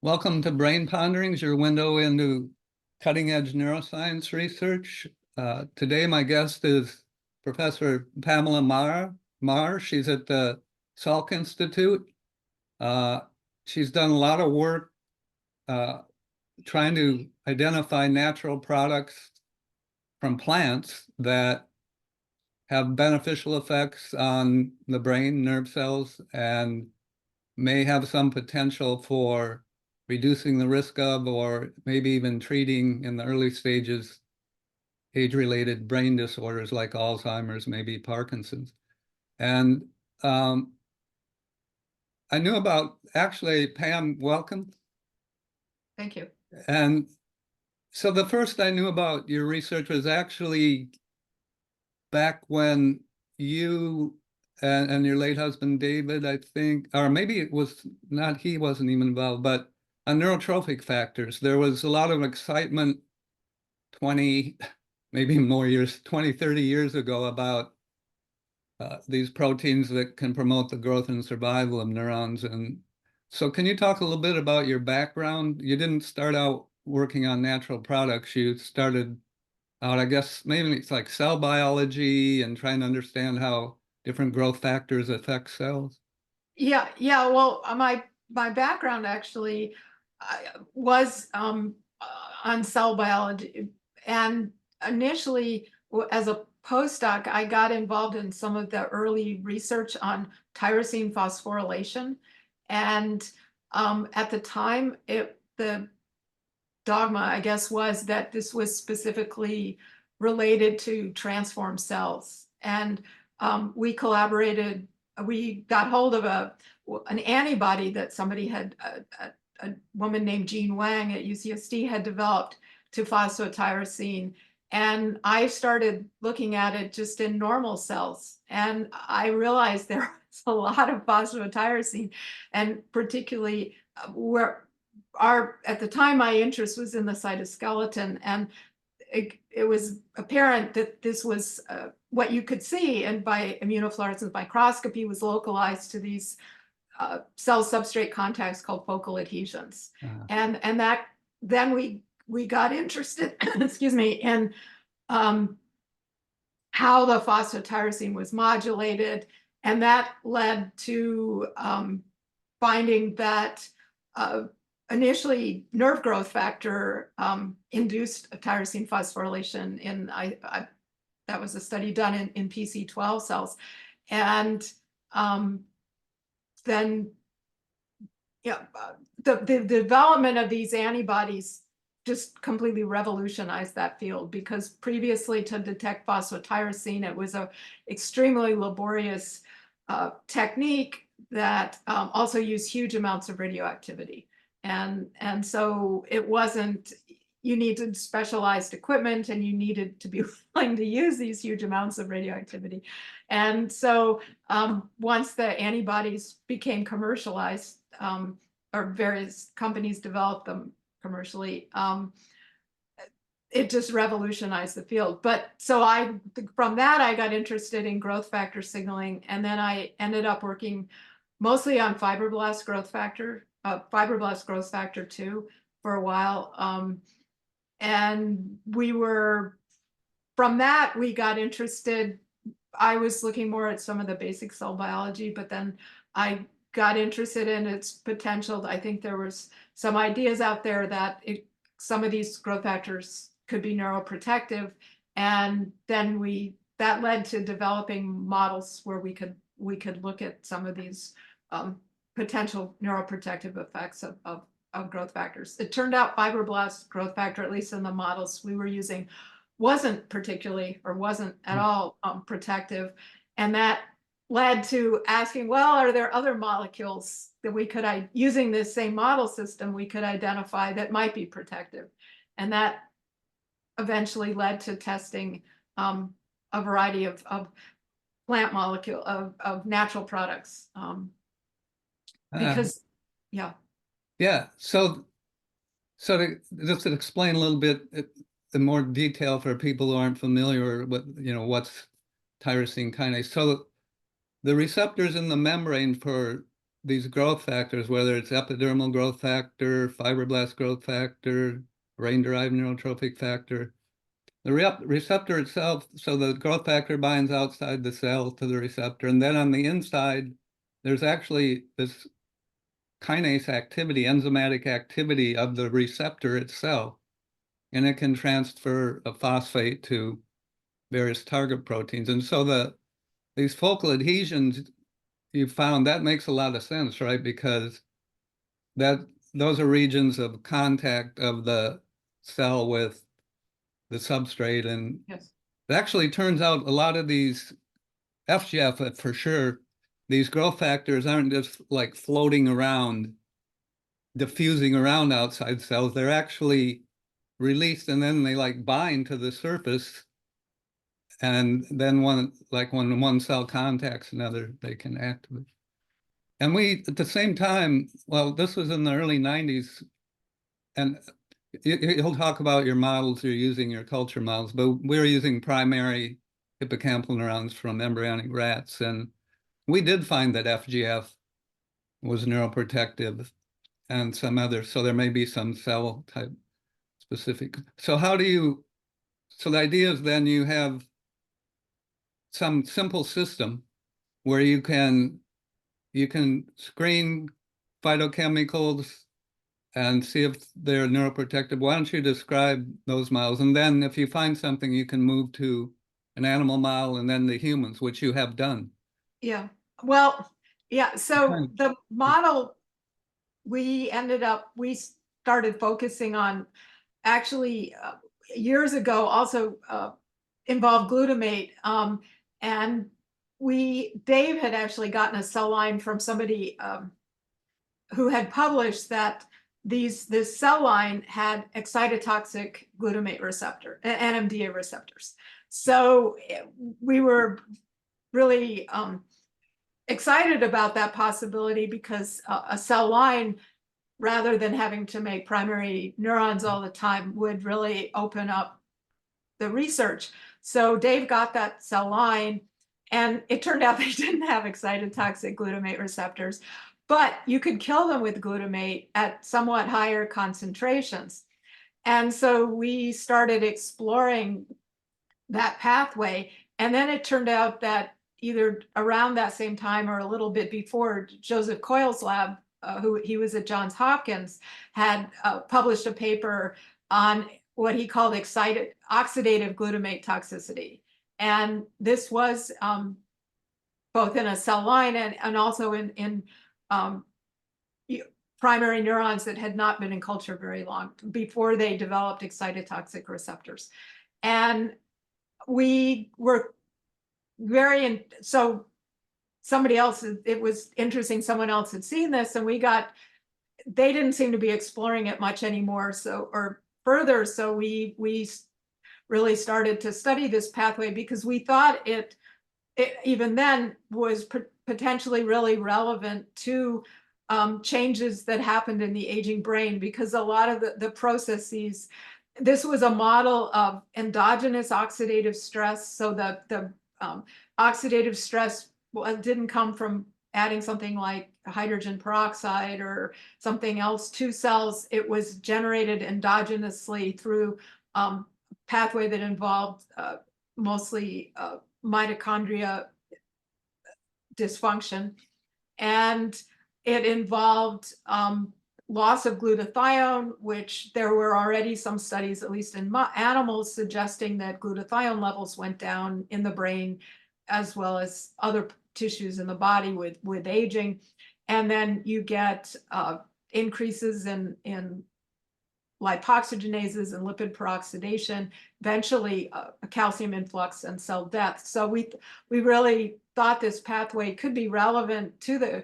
Welcome to Brain Ponderings, your window into cutting-edge neuroscience research. Today, my guest is Professor Pamela Maher. She's at the Salk Institute. She's done a lot of work trying to identify natural products from plants that have beneficial effects on the brain, nerve cells, and may have some potential for reducing the risk of, or maybe even treating in the early stages, age-related brain disorders like Alzheimer's, maybe Parkinson's. And I knew about, actually, Pam, welcome. Thank you. And so the first I knew about your research was actually back when you and your late husband, David, I think, or maybe it was not, he wasn't even involved, but on neurotrophic factors. There was a lot of excitement 20, maybe more years, 20, 30 years ago about these proteins that can promote the growth and survival of neurons. And so can you talk a little bit about your background? You didn't start out working on natural products. You started out, I guess, maybe it's like cell biology and trying to understand how different growth factors affect cells. Yeah. Well, my background actually was on cell biology, and initially, as a postdoc, I got involved in some of the early research on tyrosine phosphorylation, and at the time, the dogma, I guess, was that this was specifically related to transformed cells. And we collaborated, we got hold of an antibody that somebody had, a woman named Jean Wang at UCSD had developed to phosphotyrosine. And I started looking at it just in normal cells. And I realized there was a lot of phosphotyrosine, and particularly where at the time, my interest was in the cytoskeleton, and it was apparent that this was what you could see, and by immunofluorescence microscopy was localized to these cell substrate contacts called focal adhesions. And that then we got interested, excuse me, in how the phosphotyrosine was modulated, and that led to finding that initially nerve growth factor induced tyrosine phosphorylation in that was a study done in PC12 cells, and then the development of these antibodies just completely revolutionized that field, because previously, to detect phosphotyrosine, it was a extremely laborious technique that also used huge amounts of radioactivity. And so it wasn't, you needed specialized equipment, and you needed to be willing to use these huge amounts of radioactivity. And so once the antibodies became commercialized, or various companies developed them commercially, it just revolutionized the field. But so from that, I got interested in growth factor signaling, and then I ended up working mostly on fibroblast growth factor 2 for a while. And from that, we got interested. I was looking more at some of the basic cell biology, but then I got interested in its potential. I think there was some ideas out there that some of these growth factors could be neuroprotective. And then that led to developing models where we could look at some of these potential neuroprotective effects of growth factors. It turned out fibroblast growth factor, at least in the models we were using, wasn't at all protective. And that led to asking, well, are there other molecules that we could, using this same model system, we could identify that might be protective? And that eventually led to testing a variety of plant of natural products. Because, yeah. So just to explain a little bit in more detail for people who aren't familiar with, what's tyrosine kinase. So the receptors in the membrane for these growth factors, whether it's epidermal growth factor, fibroblast growth factor, brain-derived neurotrophic factor, the receptor itself, so the growth factor binds outside the cell to the receptor, and then on the inside, there's actually this kinase activity, enzymatic activity of the receptor itself, and it can transfer a phosphate to various target proteins. And so these focal adhesions, you found that makes a lot of sense, right? Because those are regions of contact of the cell with the substrate. And Yes. it actually turns out a lot of these FGF, for sure, these growth factors aren't just like floating around, diffusing around outside cells. They're actually released, and then they like bind to the surface. And then when one cell contacts another, they can activate. And we, at the same time, well, this was in the early 90s, and he'll talk about your models, you're using your culture models, but we're using primary hippocampal neurons from embryonic rats. And we did find that FGF was neuroprotective and some others. So there may be some cell type specific. So so the idea is then you have some simple system where you can screen phytochemicals and see if they're neuroprotective. Why don't you describe those models? And then if you find something, you can move to an animal model and then the humans, which you have done. Yeah. Well, yeah. So the model we started focusing on actually years ago also involved glutamate. And Dave had actually gotten a cell line from somebody who had published that this cell line had excitotoxic glutamate receptor, NMDA receptors. So we were really excited about that possibility because a cell line, rather than having to make primary neurons all the time, would really open up the research. So Dave got that cell line, and it turned out they didn't have excitotoxic glutamate receptors, but you could kill them with glutamate at somewhat higher concentrations. And so we started exploring that pathway. And then it turned out that either around that same time or a little bit before, Joseph Coyle's lab, he was at Johns Hopkins, had published a paper on what he called oxidative glutamate toxicity. And this was both in a cell line and also in primary neurons that had not been in culture very long before they developed excitotoxic receptors. And we were so somebody else, it was interesting, someone else had seen this, and they didn't seem to be exploring it much anymore, or further. So we really started to study this pathway because we thought it even then was potentially really relevant to changes that happened in the aging brain, because a lot of the processes, this was a model of endogenous oxidative stress. So the oxidative stress didn't come from adding something like hydrogen peroxide or something else to cells. It was generated endogenously through pathway that involved mostly mitochondria dysfunction. And it involved loss of glutathione, which there were already some studies, at least in animals, suggesting that glutathione levels went down in the brain as well as other tissues in the body with aging. And then you get increases in lipoxygenases and lipid peroxidation, eventually a calcium influx and cell death. So we really thought this pathway could be relevant to the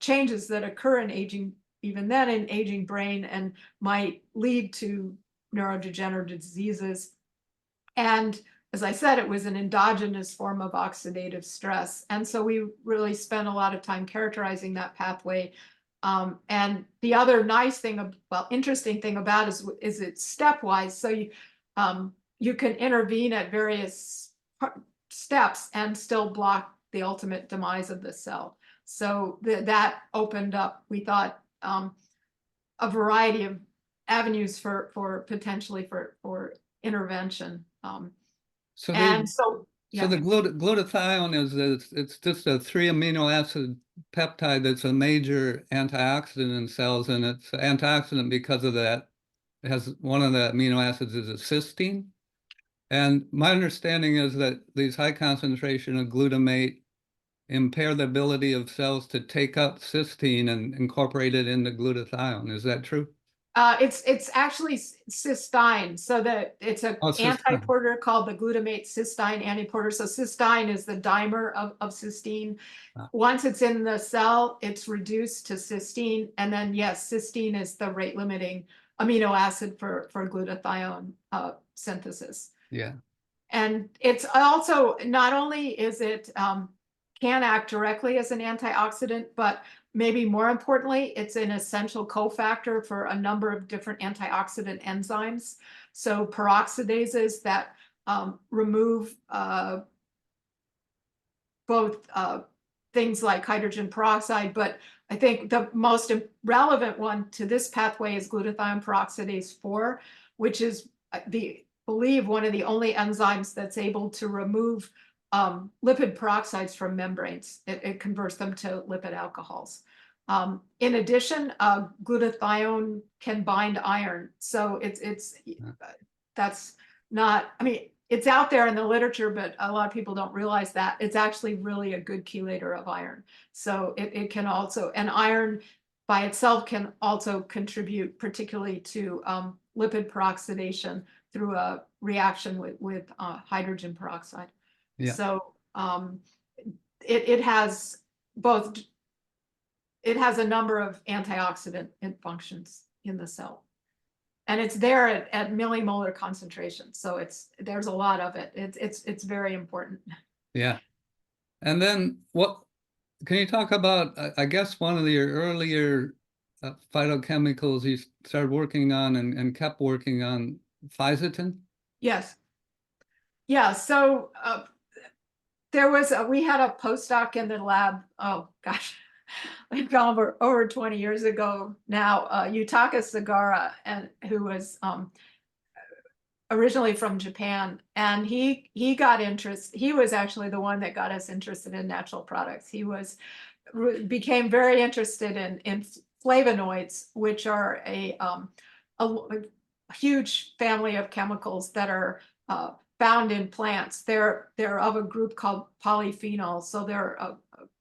changes that occur in aging, even then in aging brain, and might lead to neurodegenerative diseases. And as I said, it was an endogenous form of oxidative stress. And so we really spent a lot of time characterizing that pathway. And the other nice thing, interesting thing about it is it's stepwise. So you can intervene at various steps and still block the ultimate demise of the cell. So that opened up, we thought, a variety of avenues for potentially for intervention. So And so, so yeah. the glutathione it's just a 3 amino acid peptide that's a major antioxidant in cells, and it's an antioxidant because of that. It has one of the amino acids is a cysteine. And my understanding is that these high concentration of glutamate impair the ability of cells to take up cysteine and incorporate it into glutathione. Is that true? It's actually cysteine, so that it's an Oh, cysteine. antiporter called the glutamate cysteine antiporter. So cysteine is the dimer of cysteine. Ah, Once it's in the cell, it's reduced to cysteine, and then yes, cysteine is the rate limiting amino acid for glutathione synthesis. yeah. And it's also, not only is it can act directly as an antioxidant, but maybe more importantly, it's an essential cofactor for a number of different antioxidant enzymes. So peroxidases that remove both things like hydrogen peroxide, but I think the most relevant one to this pathway is glutathione peroxidase 4, which is believe one of the only enzymes that's able to remove lipid peroxides from membranes. It converts them to lipid alcohols. In addition, glutathione can bind iron. So that's not, I mean, it's out there in the literature, but a lot of people don't realize that it's actually really a good chelator of iron. So it can also, and iron by itself can also contribute particularly to lipid peroxidation through a reaction with hydrogen peroxide. Yeah. So it has both, it has a number of antioxidant functions in the cell. And it's there at millimolar concentration. So there's a lot of it. It's very important. Yeah. And then what can you talk about, I guess one of the earlier phytochemicals you started working on and kept working on, Fisetin? Yes. Yeah. So we had a postdoc in the lab, oh gosh, like over 20 years ago now, Yutaka Sagara, and who was originally from Japan, and he got interest. He was actually the one that got us interested in natural products. He became very interested in flavonoids, which are a huge family of chemicals that are found in plants. They're of a group called polyphenols, so they're a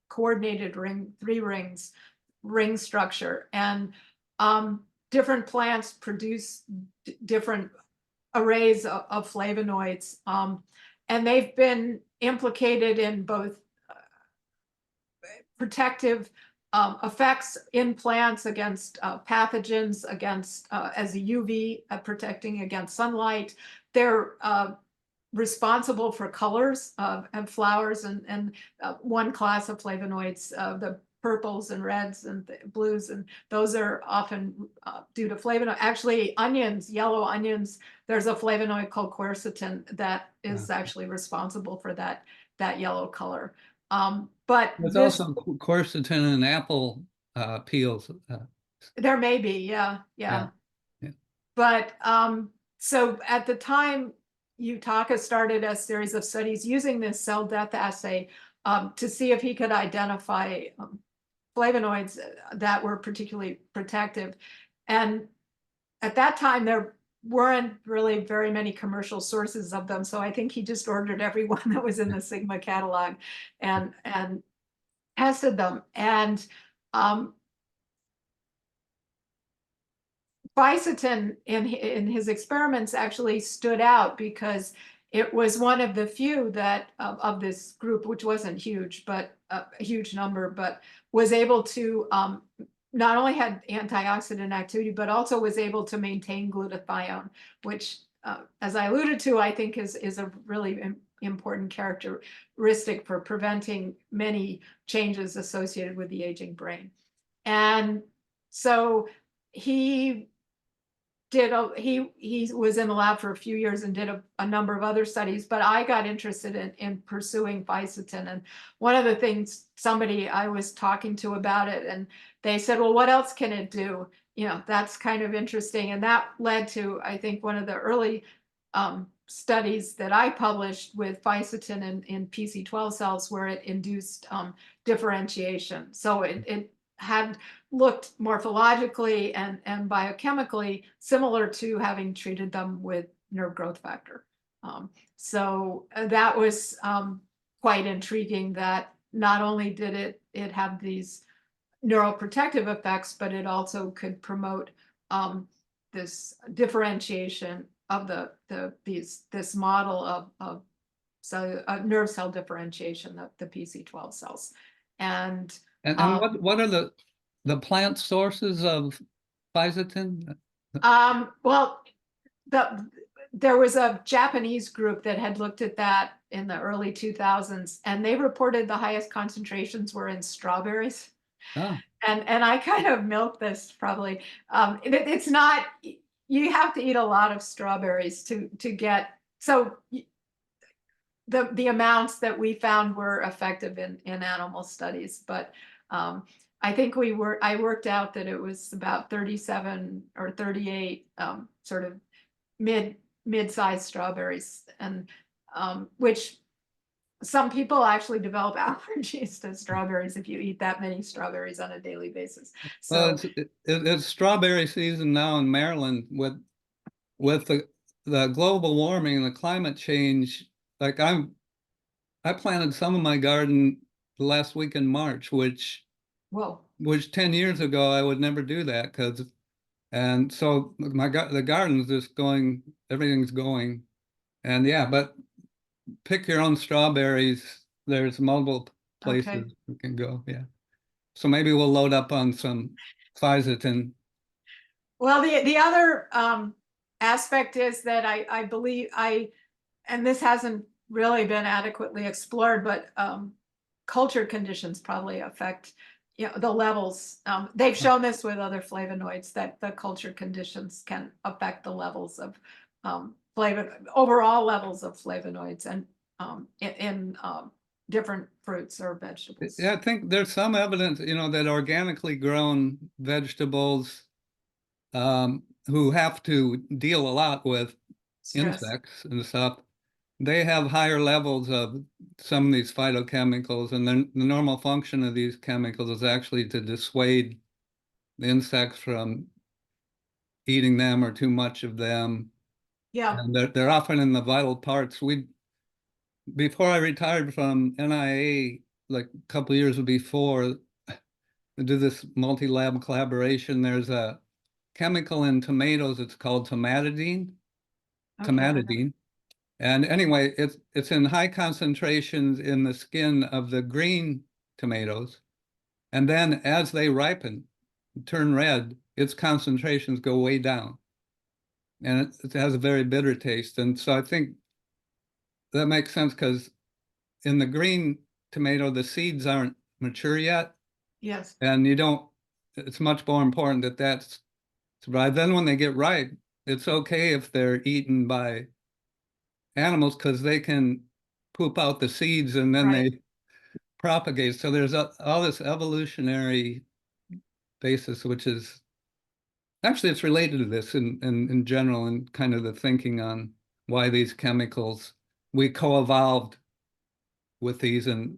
coordinated ring structure, and different plants produce different arrays of flavonoids, and they've been implicated in both protective effects in plants against pathogens, against as a UV, protecting against sunlight. They're responsible for colors and flowers, and one class of flavonoids, the purples and reds and blues, and those are often due to flavonoid. Actually, onions, yellow onions, there's a flavonoid called quercetin that is actually responsible for that yellow color. But there's also quercetin in apple peels. There may be, yeah. Yeah. But so at the time, Yutaka started a series of studies using this cell death assay to see if he could identify flavonoids that were particularly protective. And at that time, there weren't really very many commercial sources of them. So I think he just ordered every one that was in the Sigma catalog and tested them. And Fisetin in his experiments actually stood out because it was one of the few that of this group, which wasn't huge, but a huge number, but was able to not only had antioxidant activity, but also was able to maintain glutathione, which, as I alluded to, I think is a really important characteristic for preventing many changes associated with the aging brain. And so he he was in the lab for a few years and did a number of other studies, but I got interested in pursuing Fisetin. And one of the things somebody I was talking to about it, and they said, well, what else can it do? You know, that's kind of interesting. And that led to, I think, one of the early studies that I published with Fisetin in PC12 cells, where it induced differentiation. So it had looked morphologically and biochemically similar to having treated them with nerve growth factor. So that was quite intriguing, that not only did it have these neuroprotective effects, but it also could promote this differentiation of this model of nerve cell differentiation, the PC12 cells. And And what are the plant sources of Fisetin? well, there was a Japanese group that had looked at that in the early 2000s, and they reported the highest concentrations were in strawberries. Oh, And I kind of milked this probably. It's not, you have to eat a lot of strawberries to get, so the amounts that we found were effective in animal studies, but I think I worked out that it was about 37 or 38 sort of mid-sized strawberries, and which some people actually develop allergies to strawberries if you eat that many strawberries on a daily basis. well, So it's strawberry season now in Maryland with the global warming and the climate change. Like I planted some of my garden the last week in March, which 10 years ago I would never do that, and so the garden's just going, everything's going, and yeah, but pick your own strawberries. There's multiple okay. places you can go. Yeah. So maybe we'll load up on some Fisetin. Well, the other aspect is that I believe and this hasn't really been adequately explored, but culture conditions probably affect, you know, the levels. They've shown this with other flavonoids, that the culture conditions can affect the levels of overall levels of flavonoids and in different fruits or vegetables. Yeah, I think there's some evidence, that organically grown vegetables who have to deal a lot with Stress. insects and stuff, they have higher levels of some of these phytochemicals, and then the normal function of these chemicals is actually to dissuade the insects from eating them or too much of them. Yeah. And they're often in the vital parts. Before I retired from NIA, like a couple of years before, I did this multi-lab collaboration. There's a chemical in tomatoes. It's called tomatidine. Okay. And anyway, it's in high concentrations in the skin of the green tomatoes. And then as they ripen, turn red, its concentrations go way down. And it has a very bitter taste. And so I think that makes sense, because in the green tomato, the seeds aren't mature yet. Yes. And it's much more important that that's survive. Then when they get ripe, it's okay if they're eaten by animals, because they can poop out the seeds and then Right. they propagate. So there's all this evolutionary basis, which is actually, it's related to this in general, and kind of the thinking on why these chemicals, we co-evolved with these, and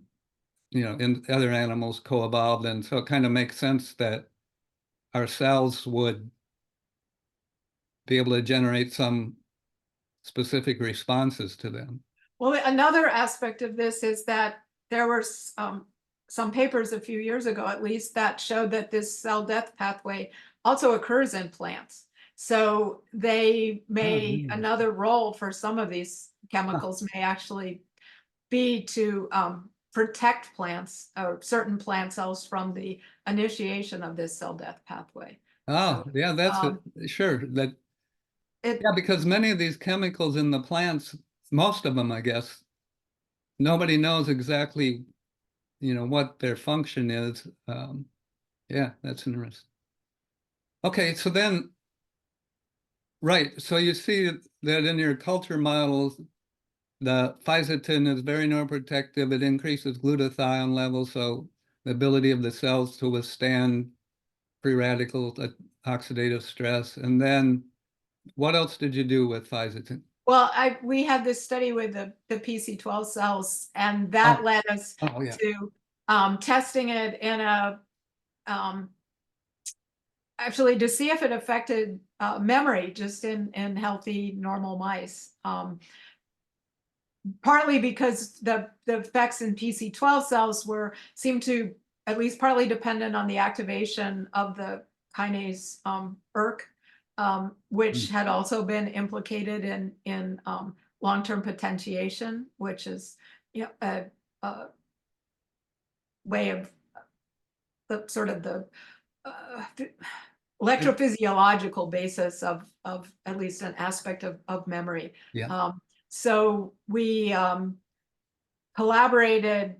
in other animals co-evolved, and so it kind of makes sense that our cells would be able to generate some specific responses to them. Well, another aspect of this is that there were some papers a few years ago, at least, that showed that this cell death pathway also occurs in plants. So another role for some of these chemicals may actually be to protect plants or certain plant cells from the initiation of this cell death pathway. Oh, So, yeah, that's sure. Yeah, because many of these chemicals in the plants, most of them, I guess, nobody knows exactly, what their function is. Yeah, that's interesting. Okay, so then Right. So you see that in your culture models, the Fisetin is very neuroprotective. It increases glutathione levels, so the ability of the cells to withstand free radicals, oxidative stress. And then what else did you do with Fisetin? Well, we had this study with the PC12 cells, and Oh, that led us oh yeah. to testing it in a actually to see if it affected memory just in healthy normal mice. Partly because the effects in PC12 cells seemed to at least partly dependent on the activation of the kinase ERK, which had also been implicated in long-term potentiation, which is, you know, a way of the sort of the electrophysiological basis of at least an aspect of memory. Yeah. So we collaborated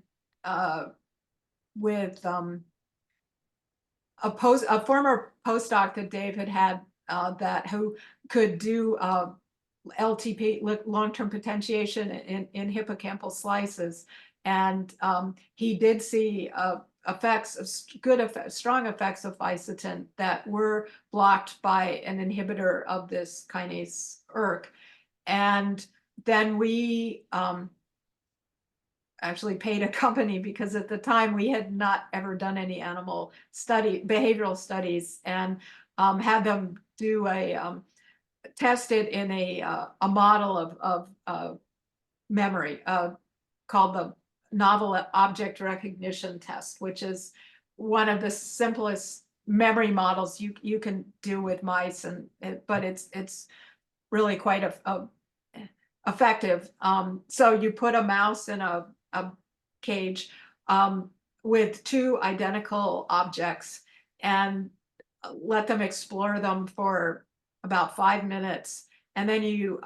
with a former postdoc that Dave had that who could do LTP, long-term potentiation in hippocampal slices, and he did see effects of strong effects of Fisetin that were blocked by an inhibitor of this kinase ERK. And then we actually paid a company, because at the time we had not ever done any animal behavioral studies, and had them do test it in a model of memory called the novel object recognition test, which is one of the simplest memory models you can do with mice, but it's really quite effective. So you put a mouse in a cage with two identical objects and let them explore them for about 5 minutes, and then you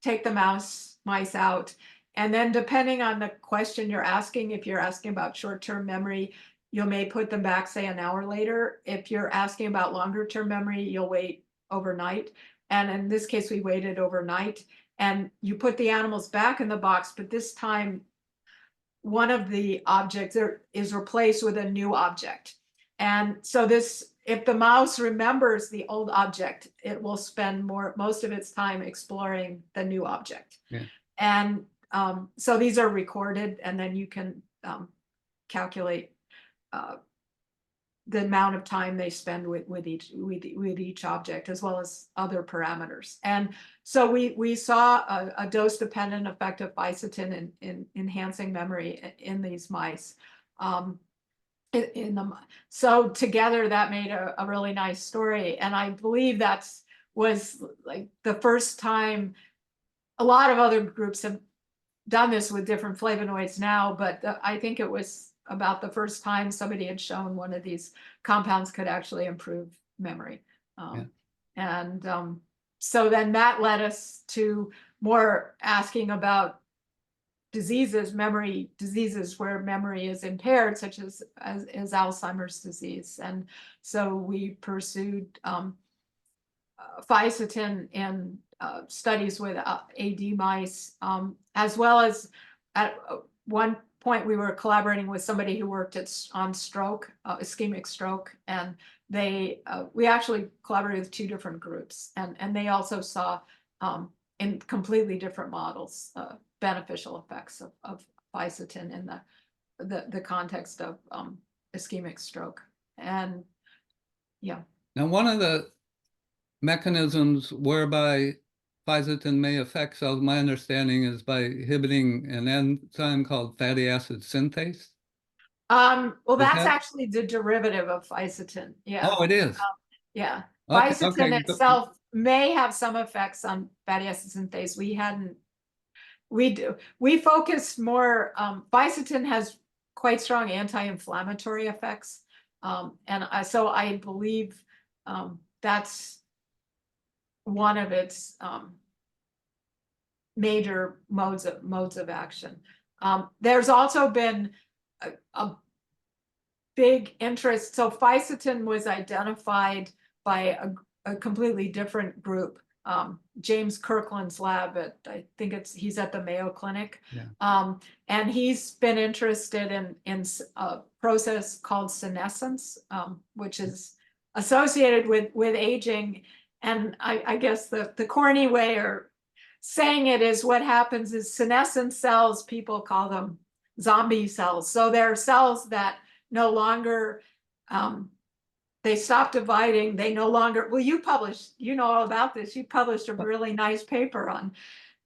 take the mice out, and then depending on the question you're asking, if you're asking about short-term memory, you may put them back, say, an hour later. If you're asking about longer-term memory, you'll wait overnight. And in this case, we waited overnight, and you put the animals back in the box, but this time one of the objects is replaced with a new object. And so if the mouse remembers the old object, it will spend most of its time exploring the new object. Yeah. And so these are recorded, and then you can calculate the amount of time they spend with each object, as well as other parameters. And so we saw a dose-dependent effect of Fisetin in enhancing memory in these mice. So together that made a really nice story, and I believe was like the first time. A lot of other groups have done this with different flavonoids now, but I think it was about the first time somebody had shown one of these compounds could actually improve memory. And so then that led us to more asking about memory diseases where memory is impaired, such as Alzheimer's disease. And so we pursued Fisetin in studies with AD mice, as well as at one point we were collaborating with somebody who worked on stroke, ischemic stroke, and we actually collaborated with two different groups, and they also saw in completely different models beneficial effects of Fisetin in the context of ischemic stroke. And yeah. Now, one of the mechanisms whereby Fisetin may affect cells, my understanding, is by inhibiting an enzyme called fatty acid synthase. Well, that's actually the derivative of Fisetin. Yeah. Oh, it is. Yeah. Okay, Fisetin itself may have some effects on fatty acid synthase. We focused more. Fisetin has quite strong anti-inflammatory effects, and so I believe that's one of its major modes of action. There's also been a big interest. So Fisetin was identified by a completely different group James Kirkland's lab at, I think he's at the Mayo Clinic. Yeah. And he's been interested in a process called senescence, which is associated with aging. And I guess the corny way or saying it is, what happens is senescent cells, people call them zombie cells. So they're cells that no longer, they stop dividing. They no longer, well, you know all about this. You published a really nice paper on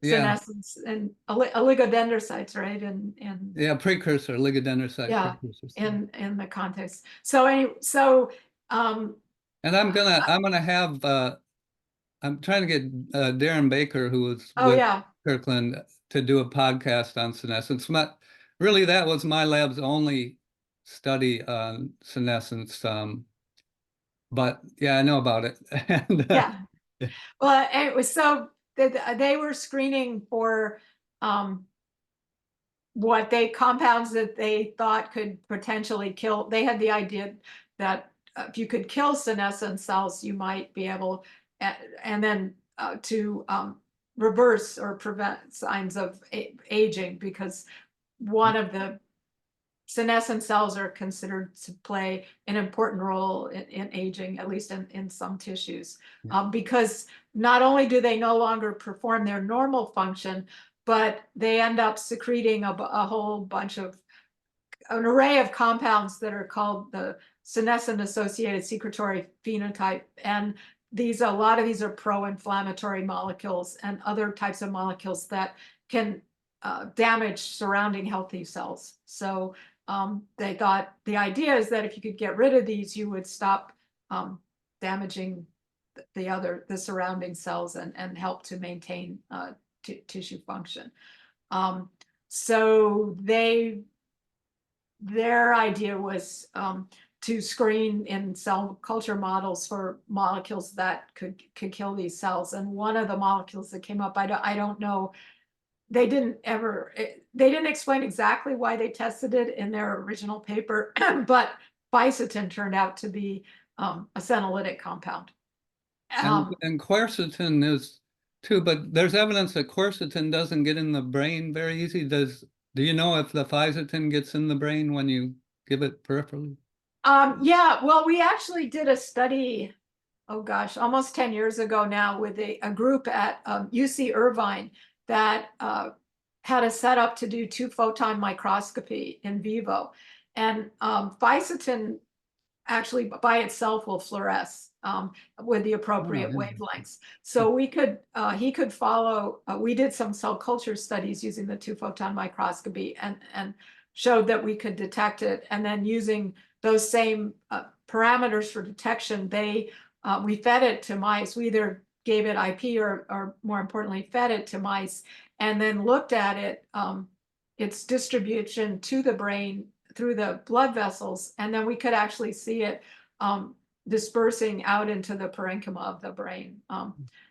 senescence and oligodendrocytes, right? And yeah, precursor, oligodendrocyte yeah, precursors. in the context. So anyway, so and I'm gonna have I'm trying to get Darren Baker, who was with Kirkland, to do a podcast on senescence. Really, that was my lab's only study on senescence. But yeah, I know about it. And, yeah. Well, it was so they were screening for compounds that they thought could potentially kill. They had the idea that if you could kill senescent cells, you might be able, and then to reverse or prevent signs of aging, because one of the senescent cells are considered to play an important role in aging, at least in some tissues, because not only do they no longer perform their normal function, but they end up secreting a whole bunch of an array of compounds that are called the senescent associated secretory phenotype. And a lot of these are pro-inflammatory molecules and other types of molecules that can damage surrounding healthy cells. So they thought the idea is that if you could get rid of these, you would stop damaging the surrounding cells and help to maintain tissue function. So their idea was to screen in cell culture models for molecules that could kill these cells. And one of the molecules that came up, I don't know, they didn't explain exactly why they tested it in their original paper, but Fisetin turned out to be a senolytic compound. And quercetin is too, but there's evidence that quercetin doesn't get in the brain very easy. Do you know if the Fisetin gets in the brain when you give it peripherally? Yeah, well, we actually did a study, oh gosh, almost 10 years ago now, with a group at UC Irvine that had a setup to do 2-photon microscopy in vivo. And Fisetin actually by itself will fluoresce with the appropriate wavelengths. So he could follow, we did some cell culture studies using the 2-photon microscopy and showed that we could detect it. And then using those same parameters for detection, we fed it to mice. We either gave it IP or more importantly, fed it to mice, and then looked at it, its distribution to the brain through the blood vessels. And then we could actually see it dispersing out into the parenchyma of the brain.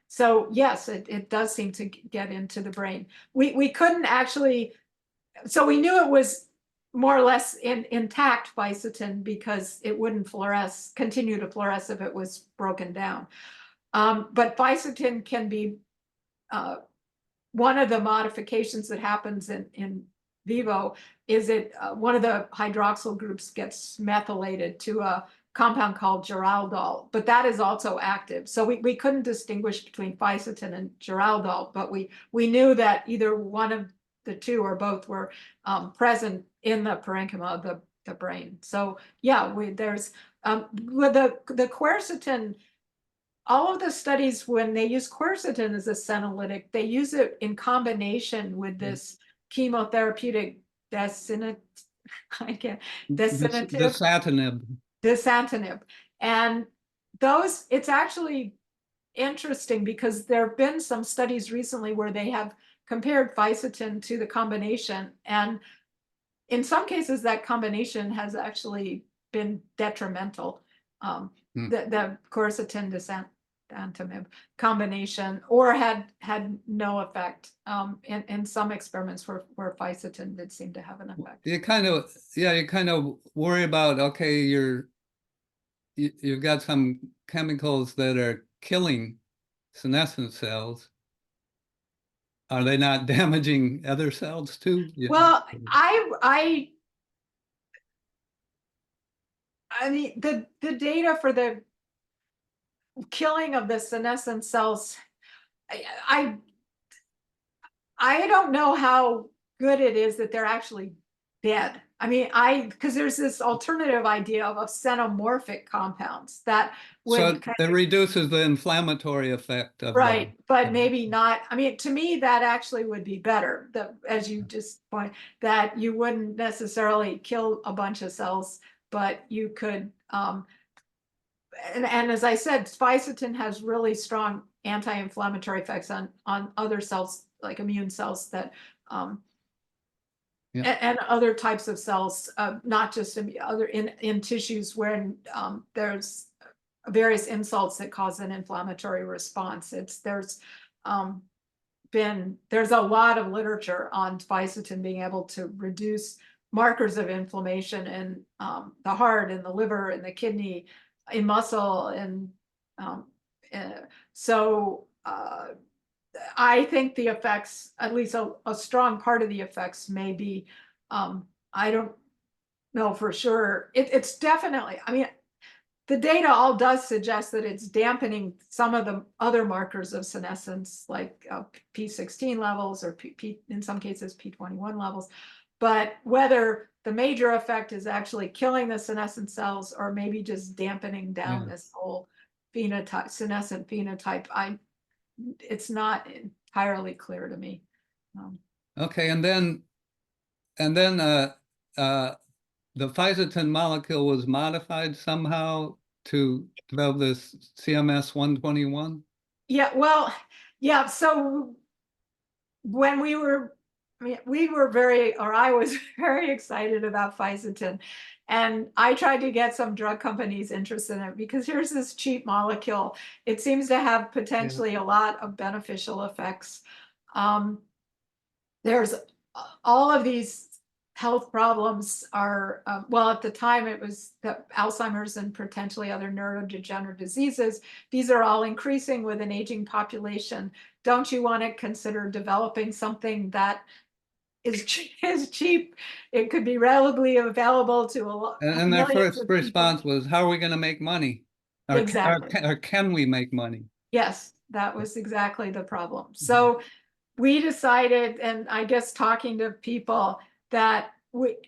So yes, it does seem to get into the brain. We couldn't actually, so we knew it was more or less intact Fisetin because it wouldn't continue to fluoresce if it was broken down. But Fisetin can be one of the modifications that happens in vivo is one of the hydroxyl groups gets methylated to a compound called geraldol, but that is also active. So we couldn't distinguish between Fisetin and geraldol, but we knew that either one of the two or both were present in the parenchyma of the brain. So yeah, there's with the quercetin. All of the studies, when they use quercetin as a senolytic, they use it in combination with this chemotherapeutic dasatinib. And it's actually interesting because there have been some studies recently where they have compared Fisetin to the combination. And in some cases, that combination has actually been detrimental. The quercetin dasatinib combination, or had no effect in some experiments where Fisetin did seem to have an effect. You kind of worry about, okay, you've got some chemicals that are killing senescent cells, are they not damaging other cells too? Yeah. Well, I mean, the data for the killing of the senescent cells, I don't know how good it is that they're actually dead. I mean, because there's this alternative idea of xenomorphic compounds that So would it reduces the inflammatory effect of right, but the, maybe not. I mean, to me, that actually would be better. That, as you just point, that you wouldn't necessarily kill a bunch of cells, but you could. And as I said, Fisetin has really strong anti-inflammatory effects on other cells, like immune cells that yeah. and other types of cells, not just other in tissues where there's various insults that cause an inflammatory response. There's a lot of literature on Fisetin being able to reduce markers of inflammation in the heart and the liver and the kidney, in muscle, and so I think the effects, at least a strong part of the effects, may be, I don't know for sure. It's definitely, I mean, the data all does suggest that it's dampening some of the other markers of senescence, like P16 levels, or in some cases P21 levels. But whether the major effect is actually killing the senescent cells or maybe just dampening down this whole phenotype, senescent phenotype, it's not entirely clear to me. Okay, and then the Fisetin molecule was modified somehow to develop this CMS 121. Yeah, well, yeah. So when we were very, or I was very excited about Fisetin, and I tried to get some drug companies interested in it because here's this cheap molecule. It seems to have potentially a lot of beneficial effects. There's all of these health problems are, well, at the time it was the Alzheimer's and potentially other neurodegenerative diseases. These are all increasing with an aging population. Don't you want to consider developing something that is cheap? It could be readily available to And their millions first of response people. was, how are we going to make money? Exactly. Or can we make money? Yes, that was exactly the problem. So we decided, and I guess talking to people, that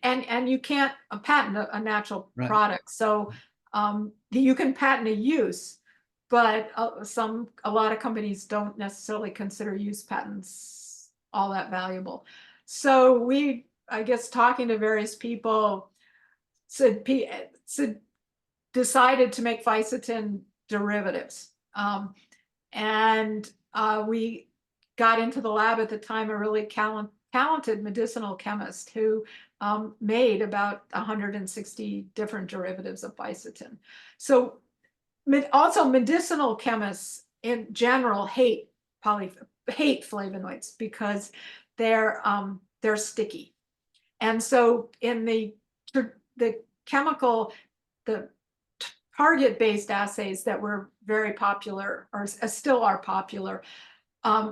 and you can't patent a natural Right. product. So you can patent a use, but a lot of companies don't necessarily consider use patents all that valuable. So we, I guess, talking to various people, said decided to make Fisetin derivatives. And we got into the lab at the time, a really talented medicinal chemist who made about 160 different derivatives of Fisetin. So also medicinal chemists in general hate flavonoids because they're sticky. And so in the chemical, the target-based assays that were very popular, or still are popular,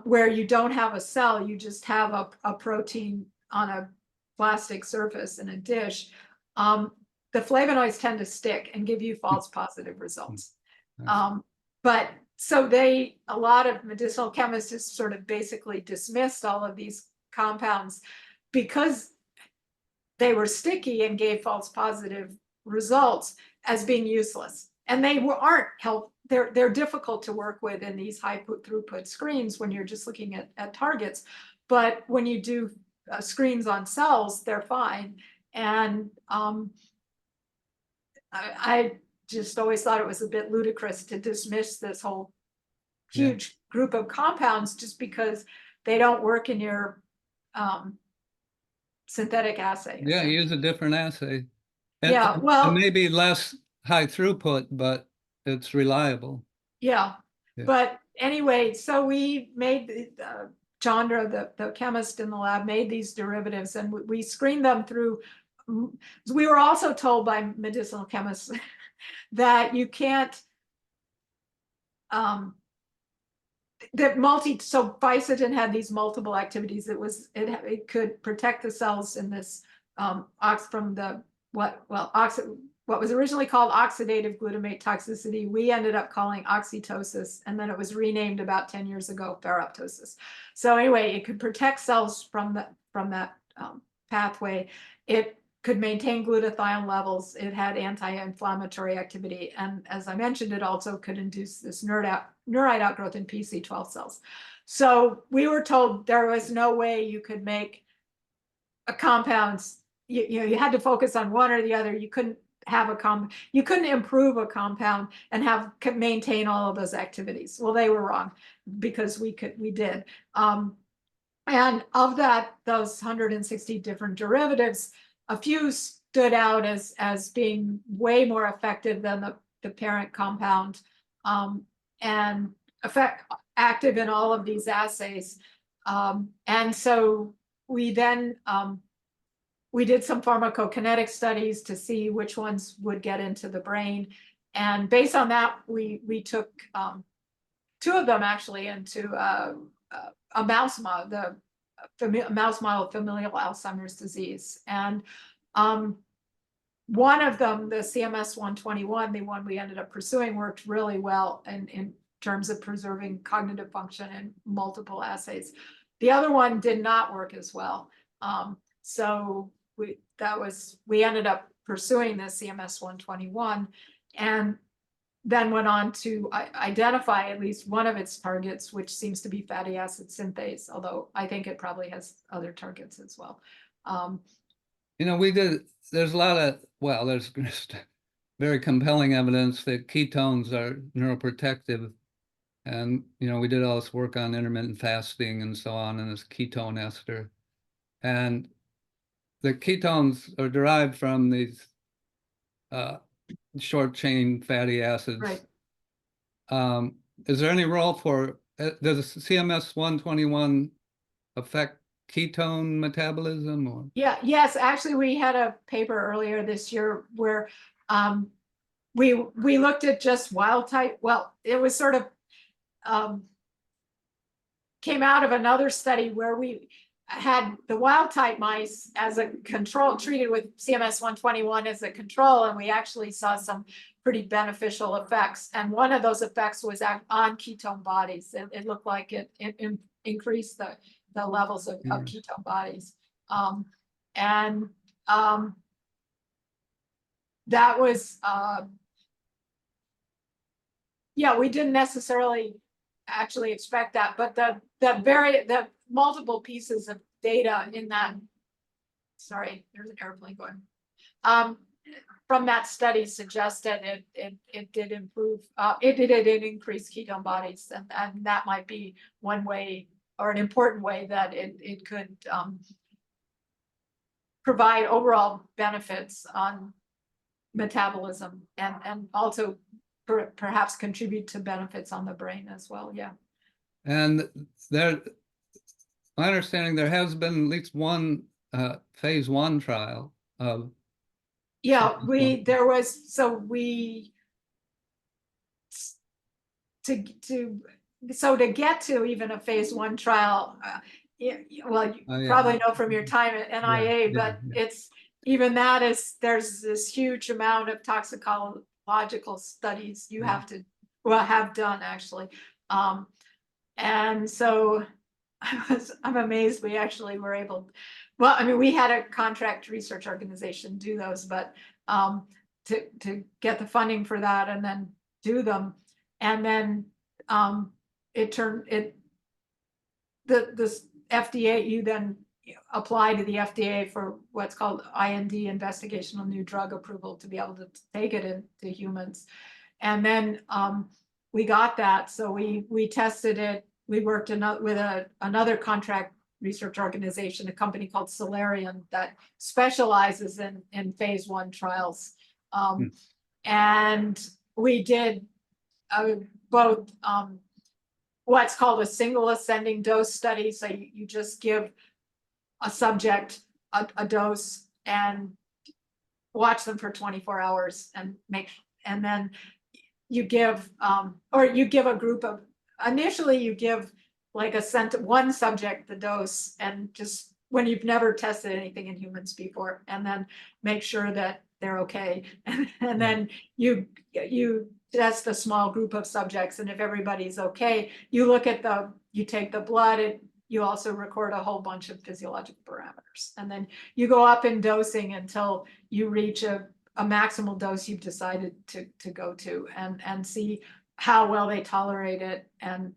where you don't have a cell, you just have a protein on a plastic surface in a dish, the flavonoids tend to stick and give you false positive results. But so a lot of medicinal chemists just sort of basically dismissed all of these compounds because they were sticky and gave false positive results as being useless. And they aren't help. They're difficult to work with in these high throughput screens when you're just looking at targets. But when you do screens on cells, they're fine. And I just always thought it was a bit ludicrous to dismiss this whole huge group of compounds just because they don't work in your synthetic assay. Yeah, use a different assay. Yeah, well, and maybe less high throughput, but it's reliable. yeah. But anyway, so we made Chandra, the chemist in the lab, made these derivatives, and we screened them through. We were also told by medicinal chemists that you can't so Fisetin had these multiple activities. It could protect the cells in this from the what was originally called oxidative glutamate toxicity. We ended up calling oxytosis, and then it was renamed about 10 years ago, ferroptosis. So anyway, it could protect cells from that pathway. It could maintain glutathione levels. It had anti-inflammatory activity. And as I mentioned, it also could induce this neurite outgrowth in PC12 cells. So we were told there was no way you could make a compound. You had to focus on one or the other. You couldn't have you couldn't improve a compound and maintain all of those activities. Well, they were wrong, because we did. And of those 160 different derivatives, a few stood out as being way more effective than the parent compound, and active in all of these assays. And so we then we did some pharmacokinetic studies to see which ones would get into the brain. And based on that, we took two of them actually into a mouse model, a mouse model of familial Alzheimer's disease. And one of them, the CMS 121, the one we ended up pursuing, worked really well in terms of preserving cognitive function in multiple assays. The other one did not work as well. So we ended up pursuing the CMS 121, and then went on to identify at least one of its targets, which seems to be fatty acid synthase, although I think it probably has other targets as well. There's a lot of, there's very compelling evidence that ketones are neuroprotective. And, we did all this work on intermittent fasting and so on, and this ketone ester. And the ketones are derived from these short chain fatty acids. Right. Is there any role for, does CMS 121 affect ketone metabolism? Or? Yes, actually we had a paper earlier this year where we looked at just wild type. Well, it was sort of came out of another study where we had the wild type mice as a control, treated with CMS 121 as a control, and we actually saw some pretty beneficial effects. And one of those effects was on ketone bodies. It looked like it increased the levels of ketone bodies. That was, we didn't necessarily actually expect that, but the multiple pieces of data in that, sorry, there's an airplane going, from that study suggested it did improve, it did increase ketone bodies, and that might be one way, or an important way, that it could provide overall benefits on metabolism, and also perhaps contribute to benefits on the brain as well. Yeah. And my understanding, there has been at least one phase 1 trial of. To get to even a phase 1 trial, probably know from your time at NIA, but it's even that there's this huge amount of toxicological studies you have to have done actually. And so I'm amazed we actually were able, we had a contract research organization do those, but to get the funding for that and then do them, and then the FDA, you then apply to the FDA for what's called IND, investigational new drug approval, to be able to take it into humans. And then we got that, so we tested it. We worked with another contract research organization, a company called Solarian, that specializes in phase 1 trials. And we did both what's called a single ascending dose study. So you just give a subject a dose and watch them for 24 hours and then you give a group of initially you give like one subject the dose, and just when you've never tested anything in humans before, and then make sure that they're okay. And then you test a small group of subjects, and if everybody's okay, you take the blood, and you also record a whole bunch of physiological parameters. And then you go up in dosing until you reach a maximal dose you've decided to go to, and see how well they tolerate it. And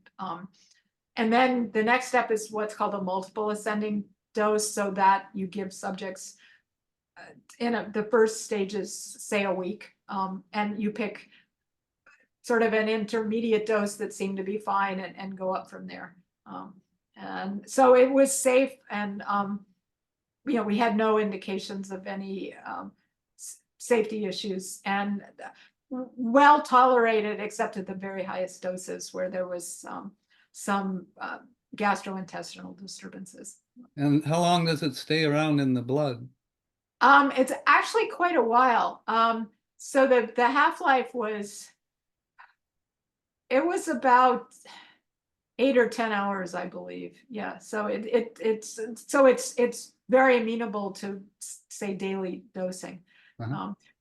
then the next step is what's called a multiple ascending dose, so that you give subjects in the first stages, say a week, and you pick sort of an intermediate dose that seemed to be fine, and go up from there. And so it was safe, and we had no indications of any safety issues, and well tolerated, except at the very highest doses where there was some gastrointestinal disturbances. And how long does it stay around in the blood? It's actually quite a while. So the half-life was about 8 or 10 hours, I believe. Yeah. So it's very amenable to, say, daily dosing.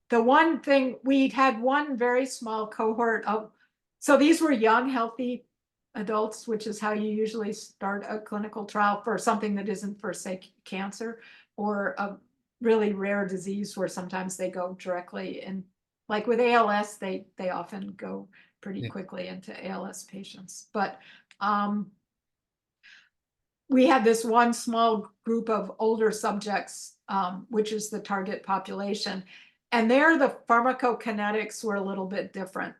The one thing, we'd had one very small cohort of, so these were young, healthy adults, which is how you usually start a clinical trial for something that isn't for, say, cancer or a really rare disease, where sometimes they go directly in, like with ALS, they often go pretty quickly into ALS patients. But we had this one small group of older subjects, which is the target population. And there, the pharmacokinetics were a little bit different.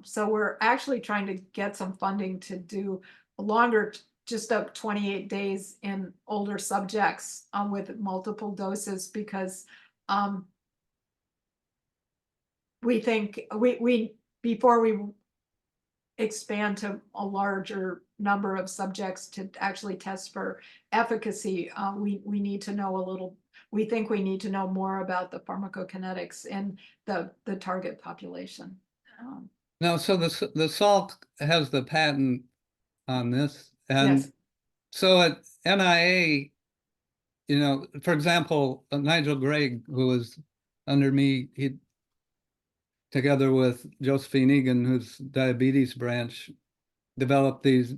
So we're actually trying to get some funding to do a longer, just up 28 days in older subjects with multiple doses, because we think we before we expand to a larger number of subjects to actually test for efficacy, we need to know a little. We think we need to know more about the pharmacokinetics in the target population. Now, so the Salk has the patent on this, and Yes. so at NIA, for example, Nigel Gregg, who was under me, he, together with Josephine Egan, whose diabetes branch, developed the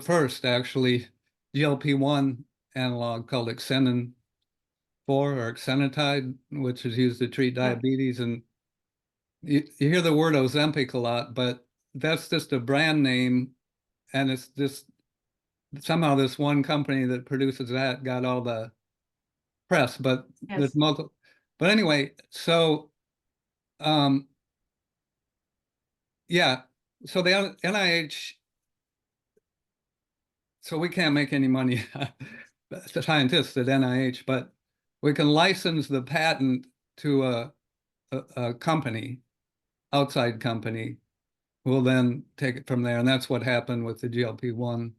first actually GLP-1 analog called Exenin 4 or Exenatide, which is used to treat diabetes. And you hear the word Ozempic a lot, but that's just a brand name, and it's just somehow this one company that produces that got all the press, but there's multiple. But anyway, so yeah, so the NIH, so we can't make any money, the scientists at NIH, but we can license the patent to a company, outside company, who will then take it from there. And that's what happened with the GLP-1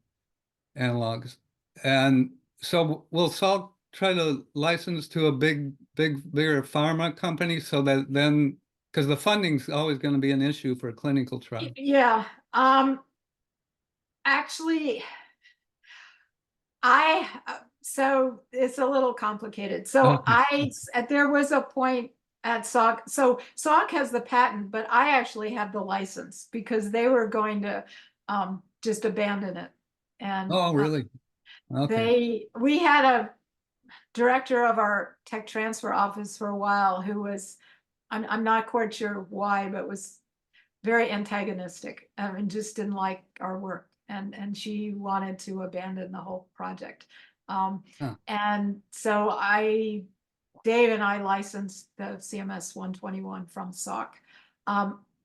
analogs. And so we'll try to license to a bigger pharma company, so that then, because the funding's always going to be an issue for a clinical trial. Yeah. Actually, so it's a little complicated. So there was a point at Salk. So Salk has the patent, but I actually have the license, because they were going to just abandon it. And oh, really? Okay. We had a director of our tech transfer office for a while who was, I'm not quite sure why, but was very antagonistic and just didn't like our work. And she wanted to abandon the whole project. And so Dave and I licensed the CMS 121 from Salk.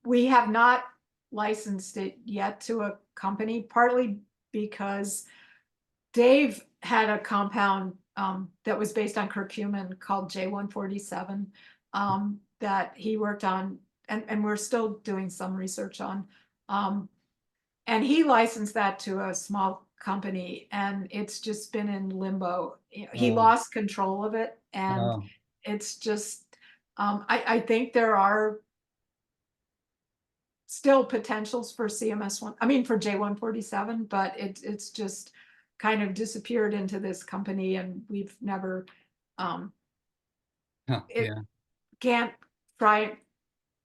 We have not licensed it yet to a company, partly because Dave had a compound that was based on curcumin called J147 that he worked on, and we're still doing some research on. And he licensed that to a small company, and it's just been in limbo. He lost control of it, and it's just, I think there are still potentials for CMS1, I mean, for J147, but it's just kind of disappeared into this company, and we've never, Huh, it yeah. can't try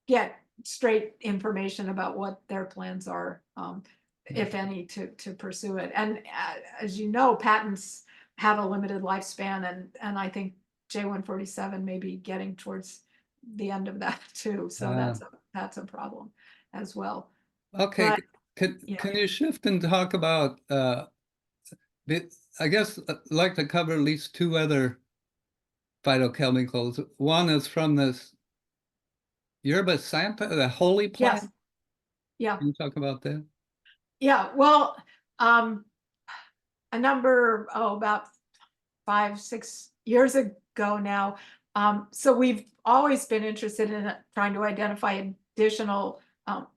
get straight information about what their plans are, if any, to pursue it. And as you know, patents have a limited lifespan, and I think J147 may be getting towards the end of that too. So that's a problem as well. Okay, But can yeah, you shift and talk about I guess I'd like to cover at least two other phytochemicals. One is from this Yerba Santa, the holy plant. yes, yeah, Can you talk about that? yeah. Well, about 5-6 years ago now. So we've always been interested in trying to identify additional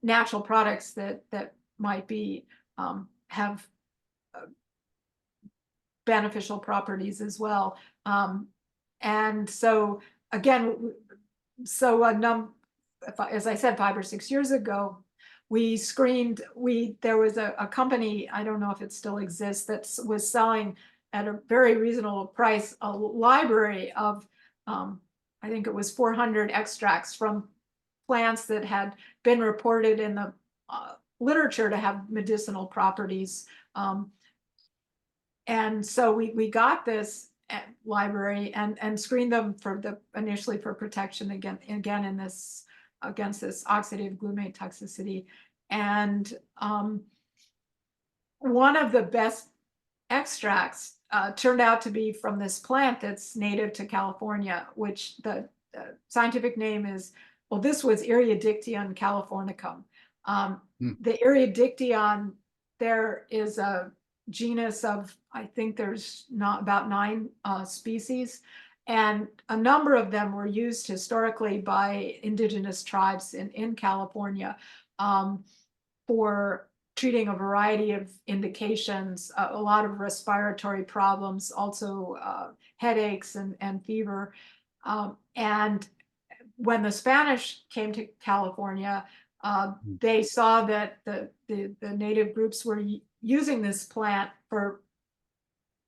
natural products that might be have beneficial properties as well. And so again, so as I said, 5 or 6 years ago, we screened, there was a company, I don't know if it still exists, that was selling at a very reasonable price a library of, I think it was 400 extracts from plants that had been reported in the literature to have medicinal properties. And so we got this library and screened them initially for protection again in this against this oxidative glutamate toxicity. And one of the best extracts turned out to be from this plant that's native to California, which the scientific name is, well, this was Eriodictyon californicum. The Eriodictyon, there is a genus of, I think there's not about 9 species, and a number of them were used historically by indigenous tribes in California for treating a variety of indications, a lot of respiratory problems, also headaches and fever. And when the Spanish came to California, they saw that the native groups were using this plant for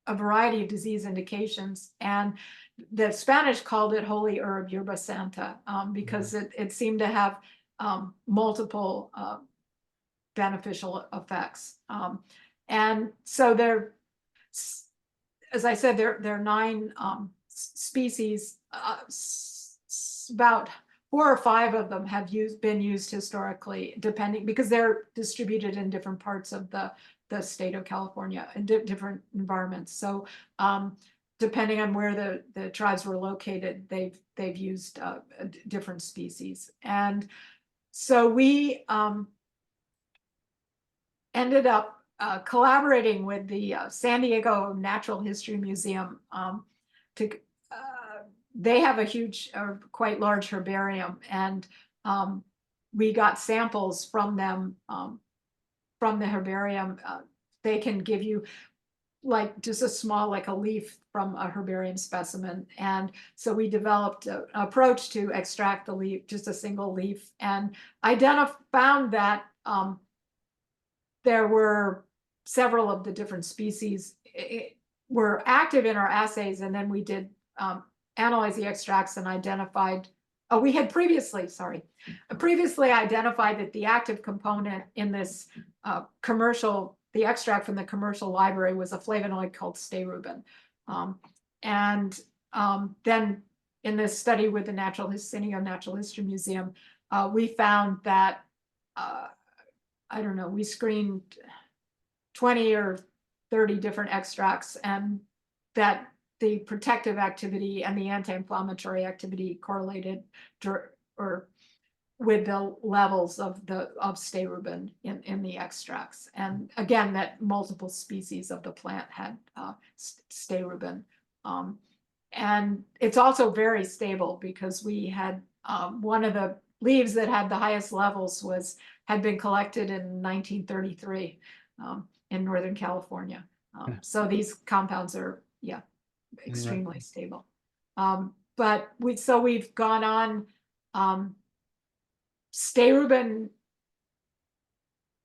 a variety of disease indications, and the Spanish called it holy herb Yerba Santa because it seemed to have multiple beneficial effects. And so there, as I said, there are 9 species. About 4 or 5 of them have been used historically, depending, because they're distributed in different parts of the state of California in different environments. So depending on where the tribes were located, they've used different species. And so we ended up collaborating with the San Diego Natural History Museum to they have a huge, quite large herbarium, and we got samples from them from the herbarium. They can give you like just a small, like a leaf from a herbarium specimen, and so we developed an approach to extract the leaf, just a single leaf, and found that there were several of the different species were active in our assays, and then we did analyze the extracts and identified, we had previously identified that the active component in this the extract from the commercial library was a flavonoid called sterubin. And then in this study with the San Diego Natural History Museum, we found that, I don't know, we screened 20 or 30 different extracts, and that the protective activity and the anti-inflammatory activity correlated with the levels of sterubin in the extracts. And again, that multiple species of the plant had sterubin. And it's also very stable because we had one of the leaves that had the highest levels had been collected in 1933 in Northern California. So these compounds are, extremely stable. But we've gone on, sterubin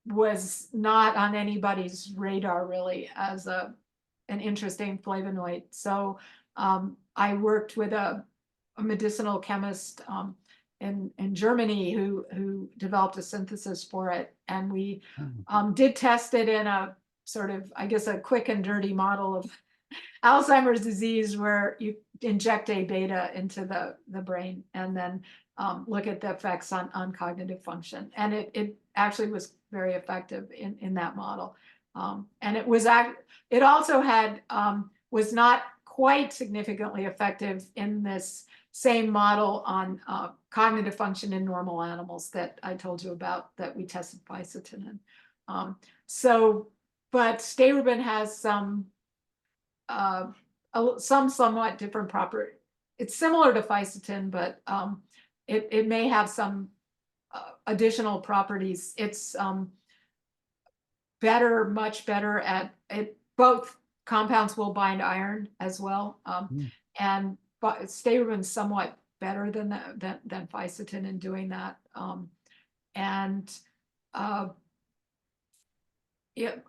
was not on anybody's radar really as an interesting flavonoid. So I worked with a medicinal chemist in Germany who developed a synthesis for it, and we did test it in a sort of, I guess, a quick and dirty model of Alzheimer's disease, where you inject A beta into the brain and then look at the effects on cognitive function. And it actually was very effective in that model. And it also had was not quite significantly effective in this same model on cognitive function in normal animals that I told you about, that we tested Fisetin in. But sterubin has some somewhat different property. It's similar to Fisetin, but it may have some additional properties. It's much better at it. Both compounds will bind iron as well, and sterubin's somewhat better than Fisetin in doing that.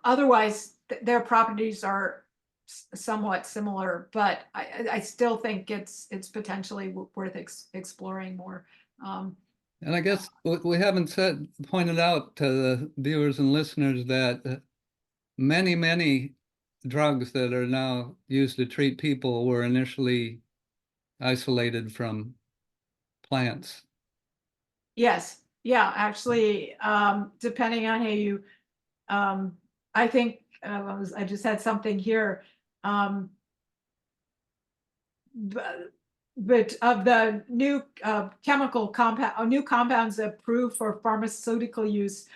Otherwise, their properties are somewhat similar, but I still think it's potentially worth exploring more. And I guess we haven't pointed out to the viewers and listeners that many drugs that are now used to treat people were initially isolated from plants. Yes, yeah, actually, depending on how you, I think I just had something here. But of the new chemical compound, new compounds approved for pharmaceutical use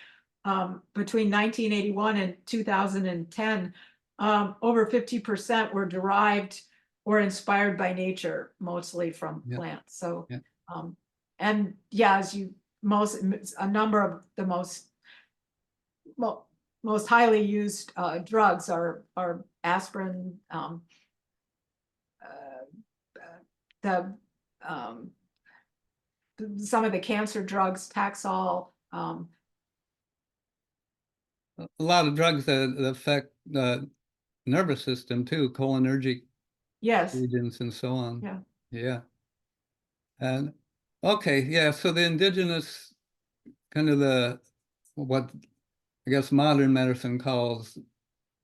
between 1981 and 2010, over 50% were derived or inspired by nature, mostly from plants. So, and yeah, as a number of the most highly used drugs are aspirin, some of the cancer drugs, Taxol. A lot of drugs that affect the nervous system too, cholinergic agents and so on. Yeah. And okay, so the indigenous, kind of what I guess modern medicine calls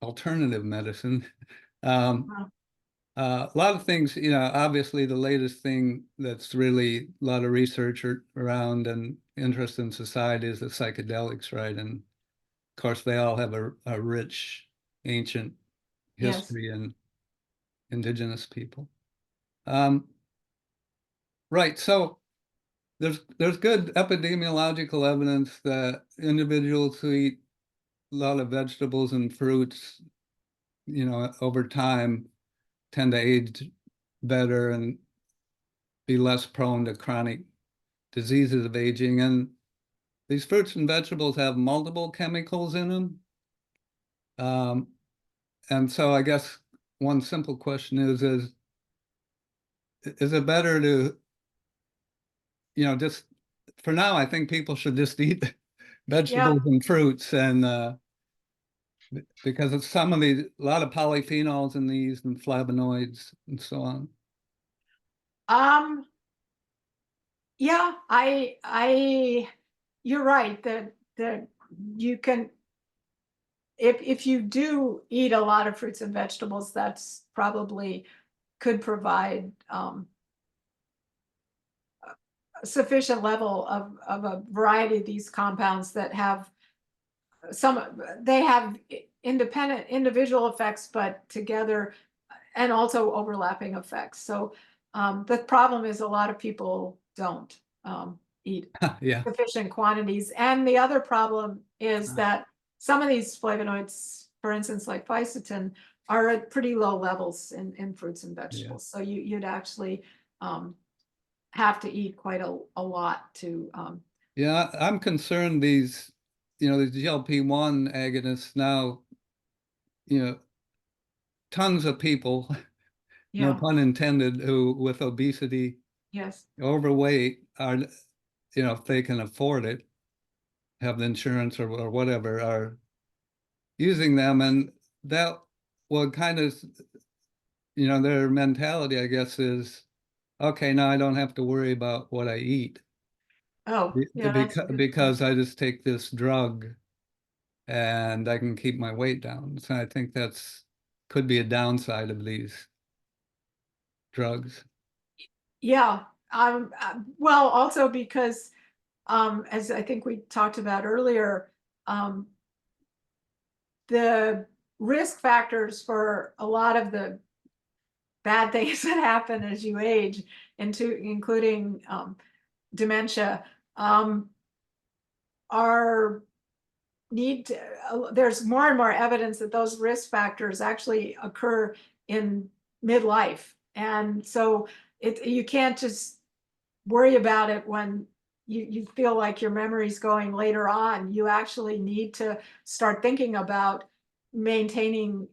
alternative medicine. A lot of things, obviously the latest thing that's really a lot of research around and interest in society is the psychedelics, right? And of course, they all have a rich, ancient history in indigenous people. Right, so there's good epidemiological evidence that individuals who eat a lot of vegetables and fruits, over time tend to age better and be less prone to chronic diseases of aging. And these fruits and vegetables have multiple chemicals in them. And so I guess one simple question is it better to, just for now, I think people should just eat vegetables and fruits, and because of a lot of polyphenols in these and flavonoids and so on. Yeah, you're right that you can, if you do eat a lot of fruits and vegetables, that's probably could provide a sufficient level of a variety of these compounds that have they have independent individual effects, but together, and also overlapping effects. So the problem is a lot of people don't eat sufficient quantities. And the other problem is that some of these flavonoids, for instance, like Fisetin, are at pretty low levels in fruits and vegetables. So you'd actually have to eat quite a lot to. Yeah, I'm concerned these GLP-1 agonists now, tons of people, no pun intended, who with obesity, overweight, are, if they can afford it, have the insurance or whatever are using them, and that will kind of, their mentality, I guess, is, okay, now I don't have to worry about what I eat Oh, yeah, that's a good point. because I just take this drug and I can keep my weight down. So I think that's could be a downside of these drugs. Yeah, well, also because, as I think we talked about earlier, um, the risk factors for a lot of the bad things that happen as you age, including dementia, are need to, there's more and more evidence that those risk factors actually occur in midlife. And so you can't just worry about it when you feel like your memory's going later on. You actually need to start thinking about maintaining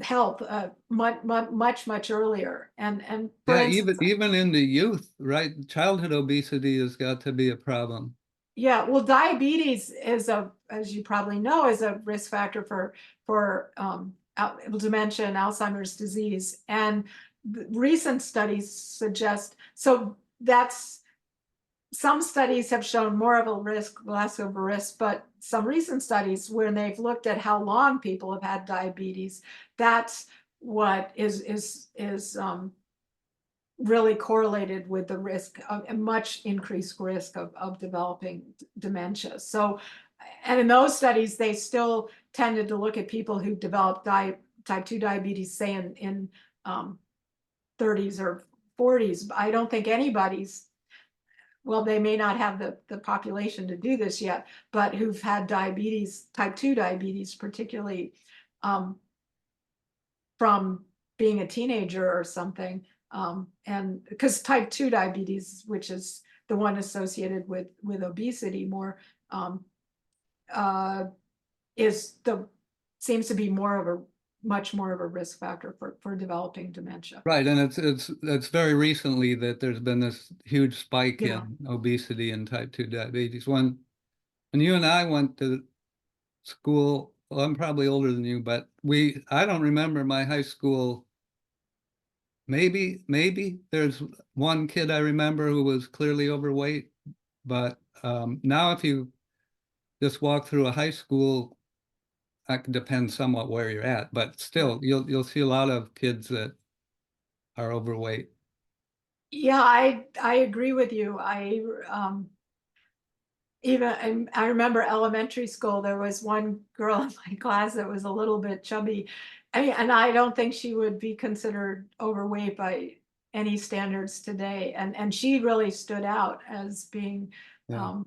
health much earlier. And for Yeah, instance, even in the youth, right? Childhood obesity has got to be a problem. yeah, well, diabetes is as you probably know, is a risk factor for dementia and Alzheimer's disease. And recent studies suggest, so that's, some studies have shown more of a risk, less of a risk, but some recent studies when they've looked at how long people have had diabetes, that's what is really correlated with the risk of a much increased risk of developing dementia. So, and in those studies, they still tended to look at people who developed type 2 diabetes, say in 30s or 40s. I don't think anybody's, well, they may not have the population to do this yet, but who've had diabetes, type 2 diabetes, particularly from being a teenager or something. And because type 2 diabetes, which is the one associated with obesity more, is seems to be much more of a risk factor for developing dementia. Right, and it's very recently that there's been this huge spike Yeah. in obesity and type 2 diabetes. When you and I went to school, well, I'm probably older than you, but I don't remember my high school. Maybe there's one kid I remember who was clearly overweight, but now if you just walk through a high school, that depends somewhat where you're at, but still you'll see a lot of kids that are overweight. Yeah, I agree with you. I remember elementary school, there was one girl in my class that was a little bit chubby. And I don't think she would be considered overweight by any standards today. And she really stood out as being Yeah,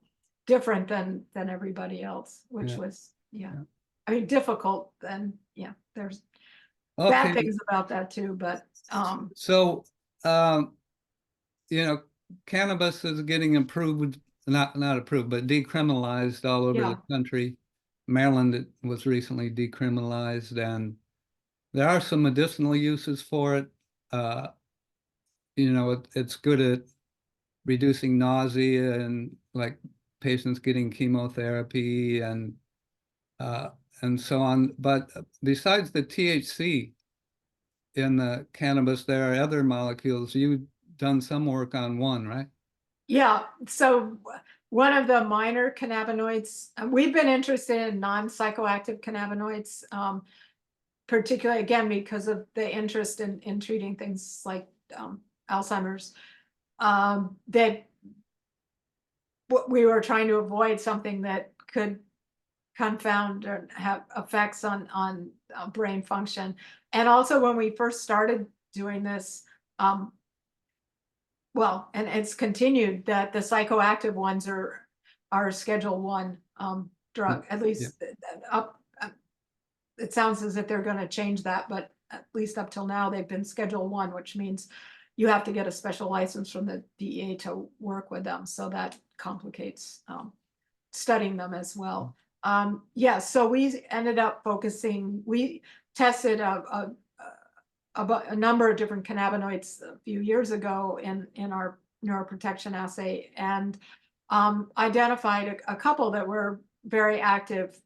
different than everybody else, which yeah, was, yeah. yeah. I mean, difficult, and yeah, there's bad Okay, things about that too, but so um, you know, cannabis is getting approved, not approved, but decriminalized all over the yeah. country. Maryland it was recently decriminalized, and there are some medicinal uses for it. Uh, it's good at reducing nausea and like patients getting chemotherapy uh, and so on. But besides the THC in the cannabis, there are other molecules. You've done some work on one, right? Yeah, so one of the minor cannabinoids, we've been interested in non-psychoactive cannabinoids, particularly again because of the interest in treating things like Alzheimer's. That we were trying to avoid something that could confound or have effects on brain function. And also when we first started doing this, well, and it's continued that the psychoactive ones are Schedule 1 drug, at Yeah. least up. It sounds as if they're going to change that, but at least up till now they've been Schedule 1, which means you have to get a special license from the DEA to work with them. So that complicates studying them as well. Yeah, so we ended up focusing. We tested a number of different cannabinoids a few years ago in our neuroprotection assay, and identified a couple that were very active,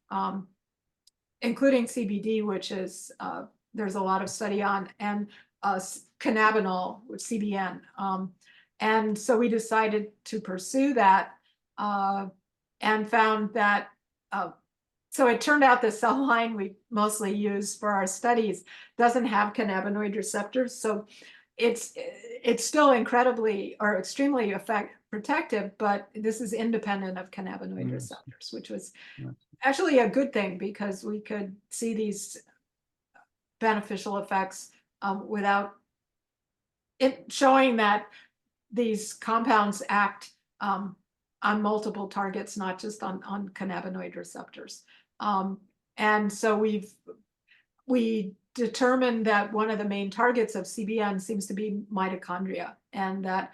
including CBD, which is there's a lot of study on, and cannabinol, which CBN. And so we decided to pursue that and found that, so it turned out the cell line we mostly use for our studies doesn't have cannabinoid receptors. So it's still incredibly or extremely protective, but this is independent of cannabinoid receptors, which was actually a good thing because we could see these beneficial effects without it showing that these compounds act on multiple targets, not just on cannabinoid receptors. And so we determined that one of the main targets of CBN seems to be mitochondria, and that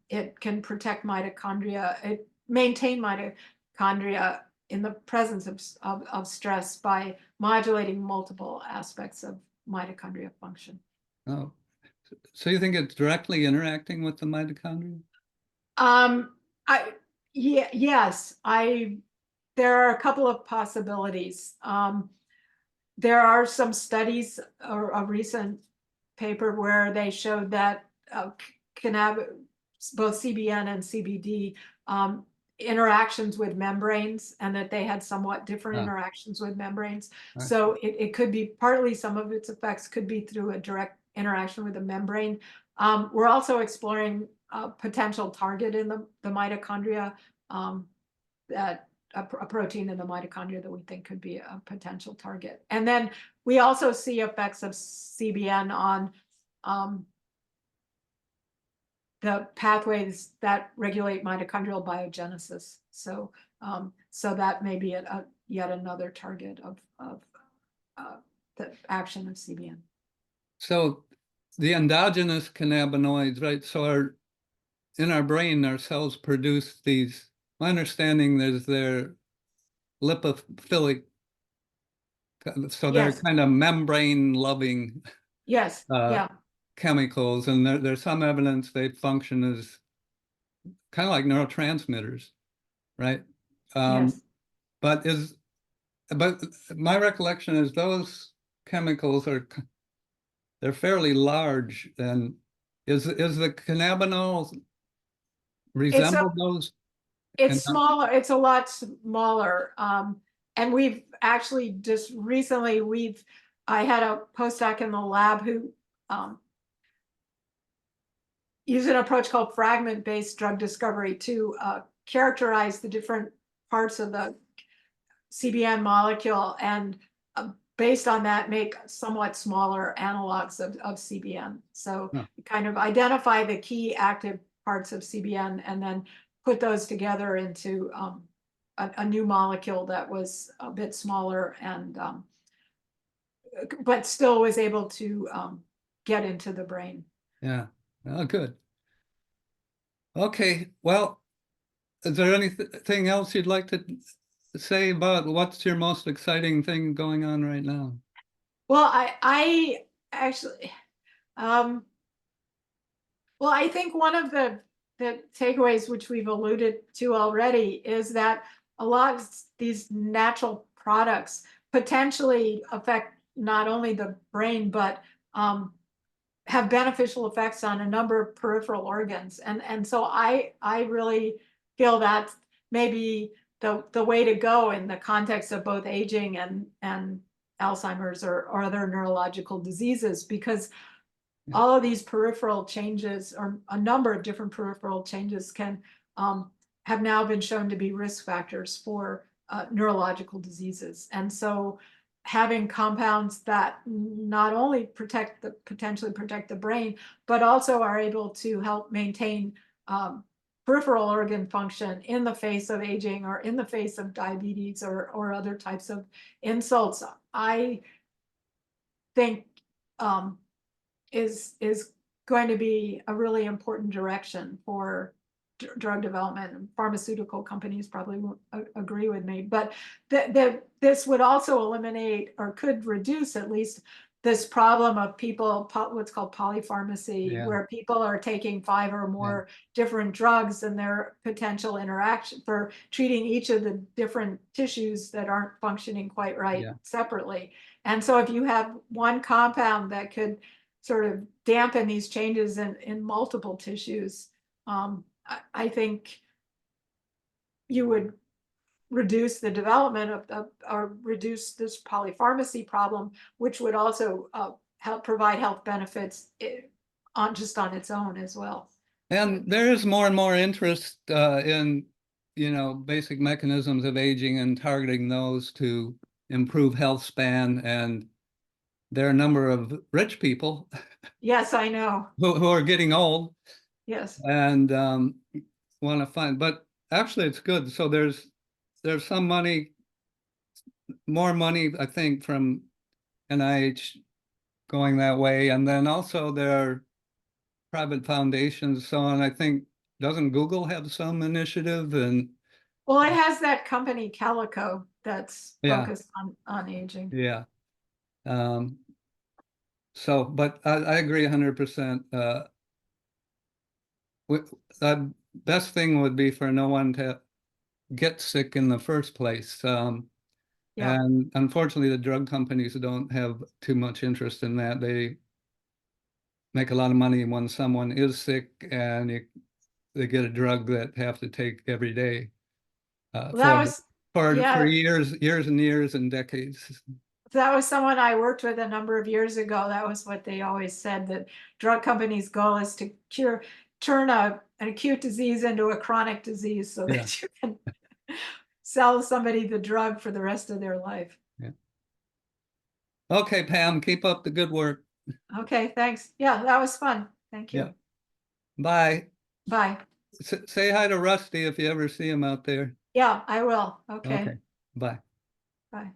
it can protect mitochondria, maintain mitochondria in the presence of stress by modulating multiple aspects of mitochondria function. Oh, so you think it's directly interacting with the mitochondria? Yes, there are a couple of possibilities. There are some studies, or a recent paper where they showed that both CBN and CBD interactions with membranes, and that they had somewhat different interactions with membranes. So it could be partly, some of its effects could be through a direct interaction with the membrane. We're also exploring a potential target in the mitochondria, that a protein in the mitochondria that we think could be a potential target. And then we also see effects of CBN on the pathways that regulate mitochondrial biogenesis. So so that may be yet another target of the action of CBN. So the endogenous cannabinoids, right? So in our brain, our cells produce these. My understanding is they're lipophilic, so they're kind of membrane-loving chemicals, and there's some evidence they function as kind of like neurotransmitters, right? But my recollection is those chemicals they're fairly large. And is the cannabinol resemble those? It's smaller. It's a lot smaller. And we've actually just recently, I had a postdoc in the lab who used an approach called fragment-based drug discovery to characterize the different parts of the CBN molecule, and based on that, make somewhat smaller analogs of CBN. So kind of identify the key active parts of CBN and then put those together into a new molecule that was a bit smaller, and but still was able to get into the brain. Yeah. Oh, good. Okay. Well, is there anything else you'd like to say about what's your most exciting thing going on right now? Well, I actually, well, I think one of the takeaways, which we've alluded to already, is that a lot of these natural products potentially affect not only the brain, but have beneficial effects on a number of peripheral organs. And so I really feel that maybe the way to go in the context of both aging and Alzheimer's or other neurological diseases, because all of these peripheral changes, or a number of different peripheral changes, can have now been shown to be risk factors for neurological diseases. And so having compounds that not only potentially protect the brain, but also are able to help maintain peripheral organ function in the face of aging, or in the face of diabetes, or other types of insults, I think is going to be a really important direction for drug development. And pharmaceutical companies probably won't agree with me, but this would also eliminate, or could reduce at least, this problem of people, what's called polypharmacy, Yeah. where people are taking 5 or more different drugs and their potential interaction for treating each of the different tissues that aren't functioning quite right separately. And so if you have one compound that could sort of dampen these changes in multiple tissues, I think you would reduce the development of or reduce this polypharmacy problem, which would also help provide health benefits on its own as well. And there is more and more interest in, basic mechanisms of aging and targeting those to improve health span. And there are a number of rich people Yes, I know. who are getting old Yes. and want to find, but actually it's good. So there's some money, more money, I think, from NIH going that way. And then also there are private foundations, so on. I think, doesn't Google have some initiative? And Well, it has that company Calico that's yeah, focused on aging. yeah. So, but I agree 100%. The best thing would be for no one to get sick in the first place. Yeah. And unfortunately, the drug companies don't have too much interest in that. They make a lot of money when someone is sick and they get a drug that have to take every day Well, that was, for yeah, years and years and decades. that was someone I worked with a number of years ago. That was what they always said, that drug companies' goal is to turn an acute disease into a chronic disease so that you can sell somebody the drug for the rest of their life. Yeah. Okay, Pam, keep up the good work. Okay, thanks. Yeah, that was fun. Thank you. Yeah. Bye. Bye. Say hi to Rusty if you ever see him out there. Yeah, I will. Okay. Okay. Bye. Bye.